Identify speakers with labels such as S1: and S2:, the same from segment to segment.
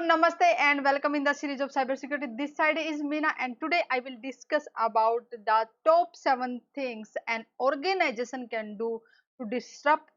S1: namaste and welcome in the series of cybersecurity. This side is Meena, and today I will discuss about the top 7 things an organization can do to disrupt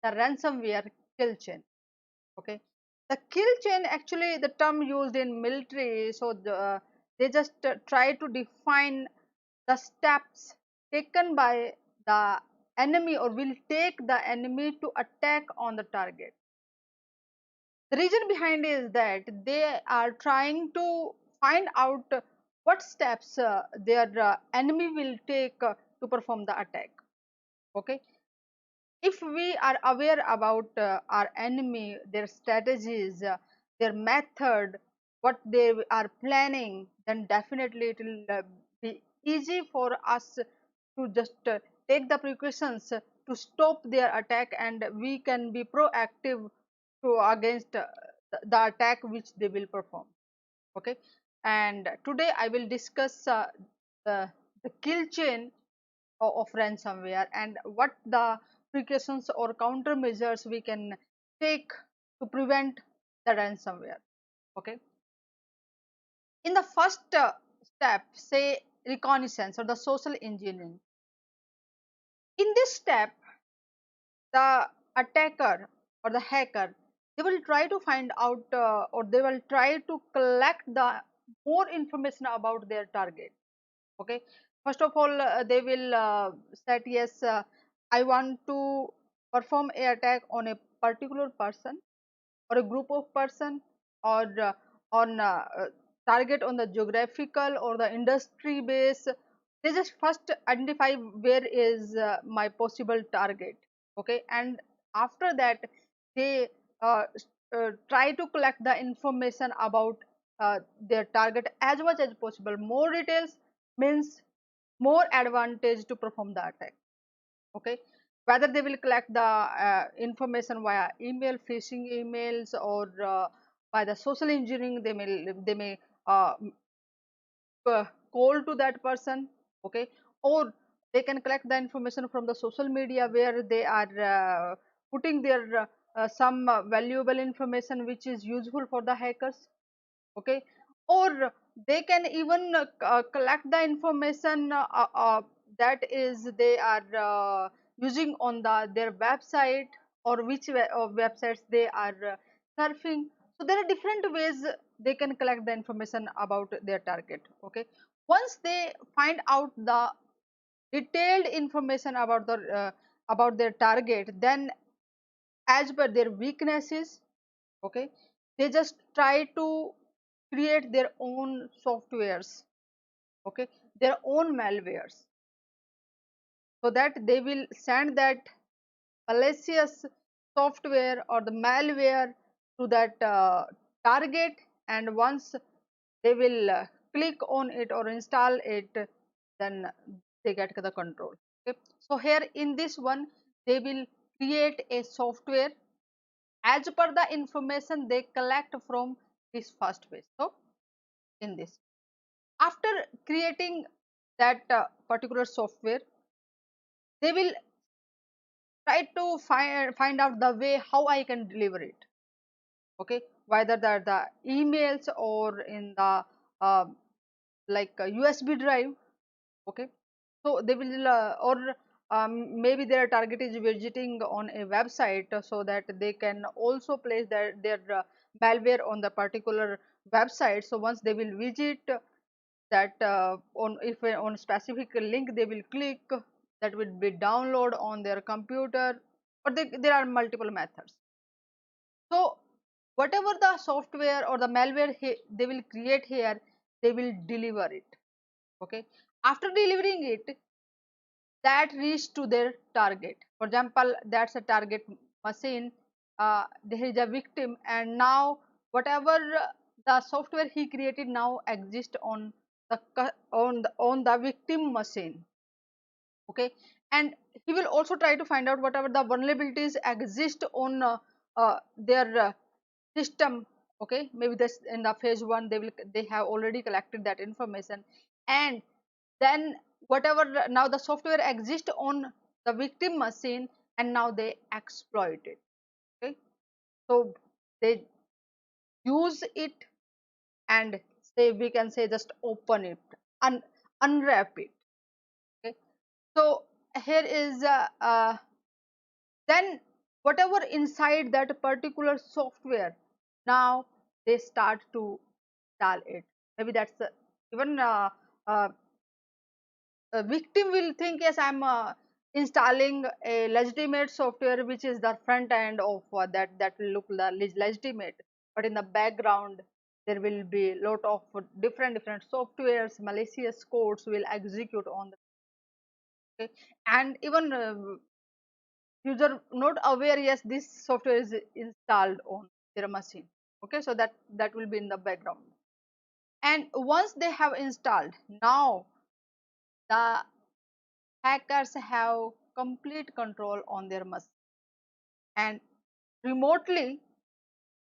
S1: the ransomware kill chain. Okay, the kill chain, actually the term used in military, so they just try to define the steps taken by the enemy or will take the enemy to attack on the target. The reason behind is that they are trying to find out what steps their enemy will take to perform the attack. Okay, if we are aware about our enemy, their strategies, their method, what they are planning, then definitely it will be easy for us to just take the precautions to stop their attack, and we can be proactive to against the attack which they will perform. Okay, and today I will discuss the, the kill chain of ransomware and what the precautions or countermeasures we can take to prevent the ransomware. Okay, in the first step, say reconnaissance or the social engineering. In this step, the attacker or the hacker, they will try to find out or they will try to collect the more information about their target. Okay, first of all they will set, yes, I want to perform a attack on a particular person or a group of person, or on target on the geographical or the industry base. They just first identify where is my possible target. Okay, and after that they try to collect the information about their target as much as possible. More details means more advantage to perform the attack. Okay, whether they will collect the information via email, phishing emails, or by the social engineering, they may uh, call to that person. Okay, or they can collect the information from the social media where they are putting their some valuable information which is useful for the hackers. Okay, or they can even collect the information that is they are using on their website, or which websites they are surfing. So there are different ways they can collect the information about their target. Okay, once they find out the detailed information about their target, then as per their weaknesses, okay, they just try to create their own softwares, okay, their own malwares, so that they will send that malicious software or the malware to that target, and once they will click on it or install it, then they get the control. Okay, so here in this one they will create a software as per the information they collect from this first page. So in this, after creating that particular software, they will try to find out the way how I can deliver it. Okay, whether the emails or in the uh, like a USB drive. Okay, so they will or maybe their target is visiting on a website, so that they can also place their malware on the particular website. So once they will visit that on, if on specific link they will click, that will be download on their computer, or there are multiple methods. So whatever the software or the malware they will create here, they will deliver it. Okay, after delivering it, that reach to their target. For example, that's a target machine, there is a victim, and now whatever the software he created now exists on the victim machine. Okay, and he will also try to find out whatever the vulnerabilities exist on their system. Okay, maybe this in the phase 1 they have already collected that information, and then whatever now the software exists on the victim machine, and now they exploit it. Okay, so they use it, and say we can say just open it, un unwrap it. Okay, so here is then whatever inside that particular software, now they start to install it. Maybe that's even uh, a victim will think, yes, I'm installing a legitimate software which is the front end of that will look legitimate, but in the background there will be a lot of different softwares, malicious codes will execute on the, okay? And even user not aware, yes, this software is installed on their machine. Okay, so that will be in the background, and once they have installed, now the hackers have complete control on their machine, and remotely,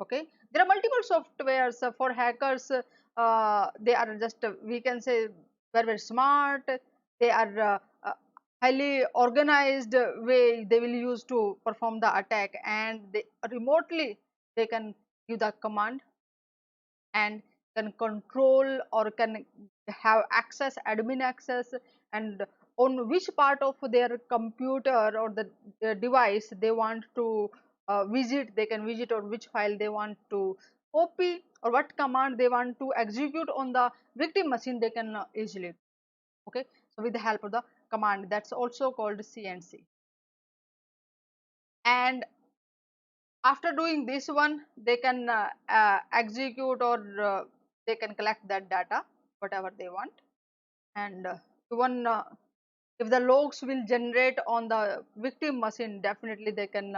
S1: okay, there are multiple softwares for hackers. They are just we can say very smart. They are highly organized way they will use to perform the attack, and they remotely they can give the command and can control or can have access, admin access, and on which part of their computer or the device they want to visit, they can visit, or which file they want to copy, or what command they want to execute on the victim machine, they can easily. Okay, so with the help of the command, that's also called CNC. And after doing this one, they can execute, or they can collect that data whatever they want, and even if the logs will generate on the victim machine, definitely they can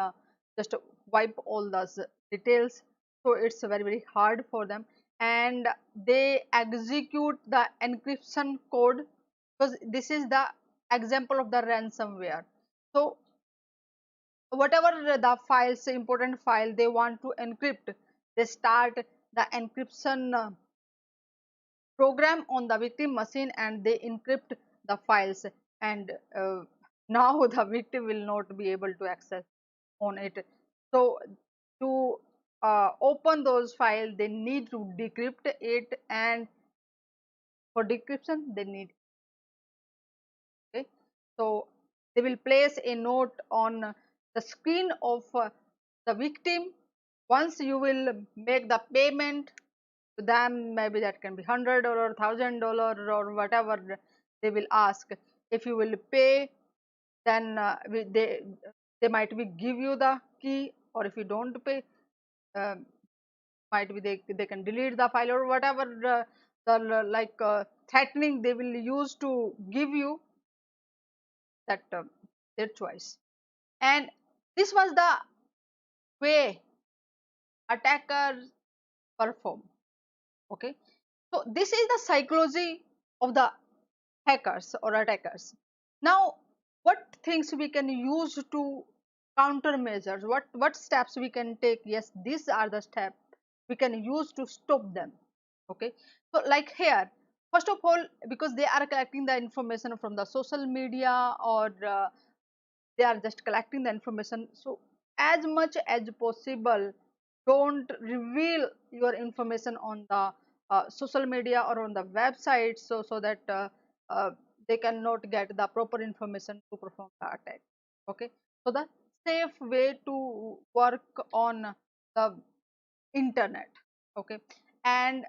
S1: just wipe all those details. So it's very hard for them, and they execute the encryption code, because this is the example of the ransomware. So whatever the files, important file they want to encrypt, they start the encryption program on the victim machine, and they encrypt the files, and now the victim will not be able to access on it. So to open those files, they need to decrypt it, and for decryption they need, okay, so they will place a note on the screen of the victim. Once you will make the payment to them, maybe that can be 100 or $1,000 or whatever they will ask. If you will pay, then they might be give you the key, or if you don't pay, uh, might be they can delete the file, or whatever the like threatening they will use to give you that, their choice. And this was the way attackers perform. Okay, so this is the psychology of the hackers or attackers. Now, what things we can use to countermeasures? What steps we can take? Yes, these are the steps we can use to stop them. Okay, so like here, first of all, because they are collecting the information from the social media, or they are just collecting the information, so as much as possible, don't reveal your information on the social media or on the website, so that uh, they cannot get the proper information to perform the attack. Okay, so the safe way to work on the internet. Okay, and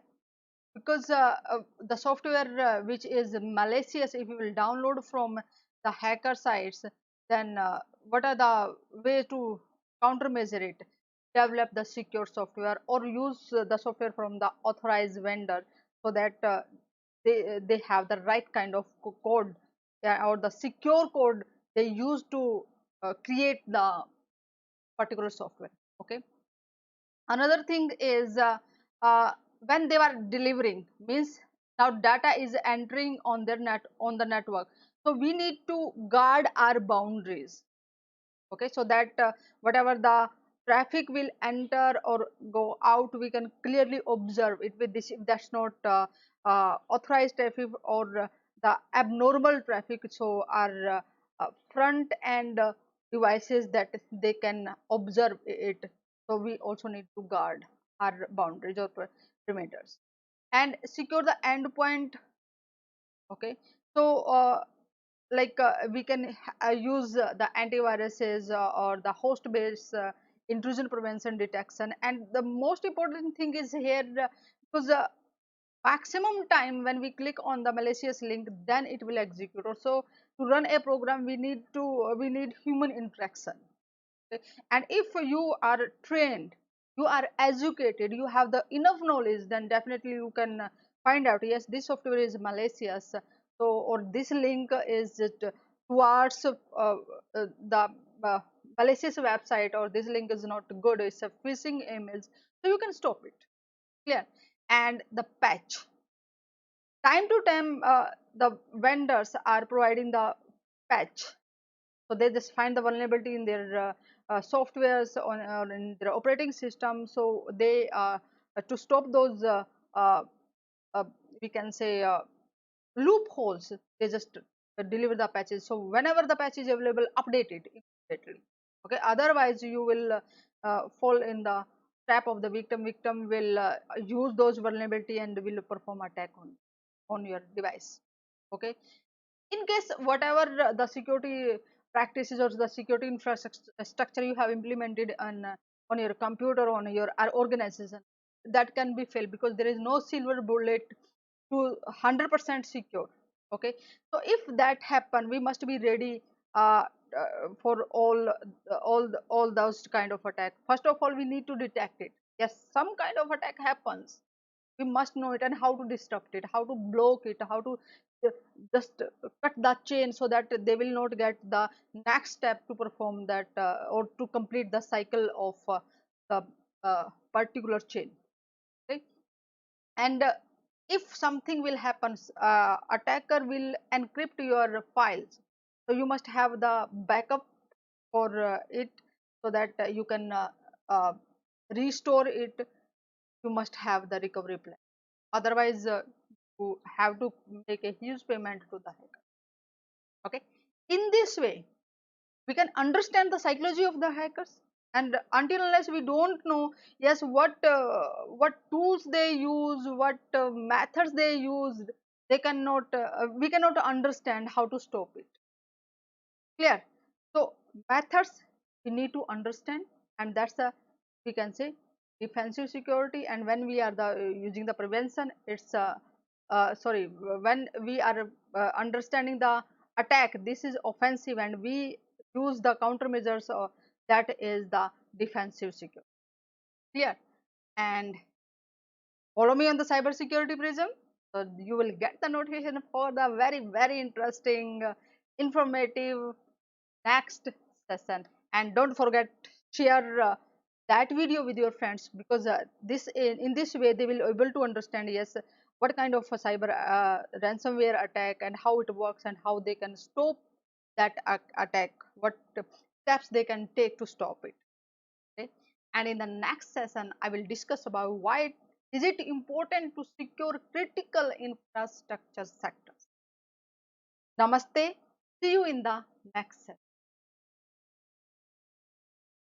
S1: because the software which is malicious, if you will download from the hacker sites, then what are the way to countermeasure it? Develop the secure software, or use the software from the authorized vendor, so that they have the right kind of code, or the secure code they use to create the particular software. Okay, another thing is when they are delivering, means now data is entering on their on the network, so we need to guard our boundaries. Okay, so that whatever the traffic will enter or go out, we can clearly observe it with this, if that's not authorized traffic, or the abnormal traffic, so our front end devices that they can observe it, so we also need to guard our boundaries or perimeters, and secure the endpoint. Okay, so we can use the antiviruses or the host based intrusion prevention detection. And the most important thing is here, because maximum time when we click on the malicious link, then it will execute. Or so to run a program, we need human interaction. Okay? And if you are trained, you are educated, you have the enough knowledge, then definitely you can find out, yes, this software is malicious, so or this link is towards the uh, malicious website, or this link is not good, it's a phishing emails, so you can stop it. Clear? And the patch, time to time the vendors are providing the patch. So they just find the vulnerability in their softwares or in their operating system. So they to stop those uh, uh, we can say loopholes, they just deliver the patches. So whenever the patch is available, update it immediately. Okay, otherwise you will fall in the trap of the victim. Victim will use those vulnerability and will perform attack on your device. Okay, in case whatever the security practices or the security infrastructure you have implemented on your computer, on your organization, that can be failed, because there is no silver bullet to 100% secure. Okay, so if that happen, we must be ready for all those kind of attack. First of all, we need to detect it. Yes, some kind of attack happens, we must know it, and how to disrupt it, how to block it, how to uh, just cut the chain, so that they will not get the next step to perform that or to complete the cycle of the particular chain. Okay, and if something will happen, attacker will encrypt your files, so you must have the backup for it, so that you can uh, restore it. You must have the recovery plan, otherwise you have to make a huge payment to the hacker. Okay, in this way we can understand the psychology of the hackers. And until unless we don't know, yes, what tools they use, what methods they use, they cannot we cannot understand how to stop it. Clear? So methods we need to understand, and that's the, we can say, defensive security. And when we are using the prevention, it's sorry, when we are understanding the attack, this is offensive, and we use the countermeasures, that is the defensive security. Clear? And follow me on the cybersecurity prism, so you will get the notification for the very interesting informative next session. And don't forget, share that video with your friends, because this in this way they will able to understand, yes, what kind of a cyber ransomware attack, and how it works, and how they can stop that attack, what steps they can take to stop it. Okay, and in the next session I will discuss about why is it important to secure critical infrastructure sectors. Namaste, see you in the next session.